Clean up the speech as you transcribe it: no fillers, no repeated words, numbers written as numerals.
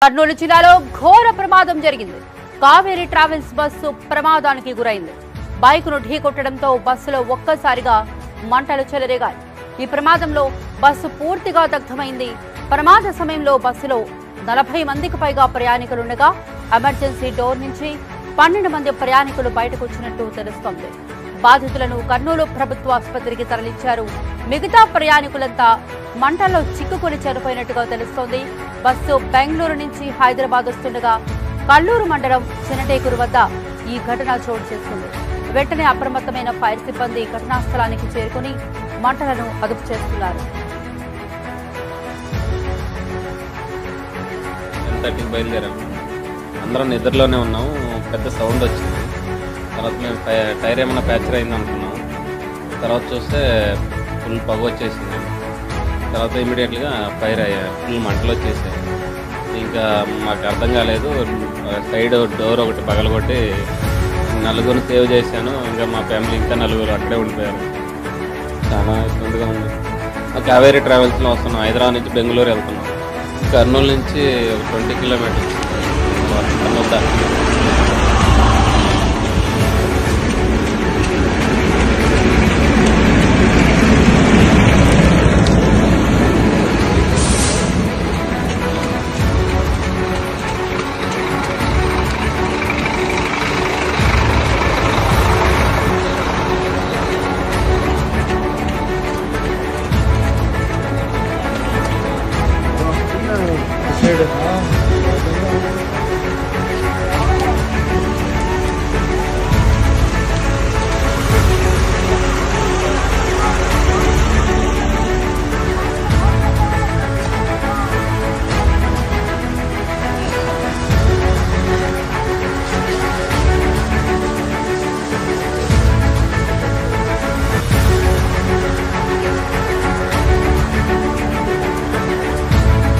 కర్నూలు జిల్లాలో ఘోర ప్రమాదం జరిగింది. కావేరీ ట్రావెల్స్ బస్సు ప్రమాదానికి గురైంది. బైకును ఢీకొట్టడంతో బస్సులో ఒక్కసారిగా మంటలు చెలరేగాయి. ఈ ప్రమాదంలో బస్సు పూర్తిగా దగ్ధమైంది. ప్రమాద సమయంలో బస్సులో 40 మందికి పైగా ప్రయాణికులుండగా ఎమర్జెన్సీ డోర్ నుంచి 12 మంది ప్రయాణికులు బయటకు వచ్చినట్టు తెలుస్తోంది. బాధితులను కర్నూలు ప్రభుత్వ ఆసుపత్రికి తరలించారు. మిగతా ప్రయాణికులంతా మంటల్లో చిక్కుకుని చనిపోయినట్టుగా తెలుస్తోంది. బస్సు బెంగళూరు నుంచి హైదరాబాద్ వస్తుండగా కల్లూరు మండలం చినటేకూరు వద్ద ఈ ఘటన చోటు చేసుకుంది. వెంటనే అప్రమత్తమైన ఫైర్ సిబ్బంది ఘటనా స్థలానికి చేరుకుని మంటలను అదుపు చేస్తున్నారు. బయలుదేరాము. అందరం నిద్రలోనే ఉన్నాము. పెద్ద సౌండ్ వచ్చింది. తర్వాత మేము టైర్ ఏమైనా ప్యాచర్ అయింది అనుకున్నాం. తర్వాత చూస్తే ఫుల్ పొగ వచ్చేసింది. తర్వాత ఇమీడియట్గా ఫైర్ అయ్యాయి. ఫుల్ మంటలు వచ్చేసాయి. ఇంకా మాకు అర్థం కాలేదు. సైడ్ డోర్ ఒకటి పగలగొట్టి నలుగురు సేవ్ చేశాను. ఇంకా మా ఫ్యామిలీ ఇంకా నలుగురు అక్కడే ఉండిపోయారు. చాలా ఇబ్బందిగా ఉంది. కావేరీ ట్రావెల్స్లో వస్తున్నాం. హైదరాబాద్ నుంచి బెంగళూరు వెళ్తున్నాం. కర్నూలు నుంచి 20 కిలోమీటర్స్ కర్నూలు దాకా. Side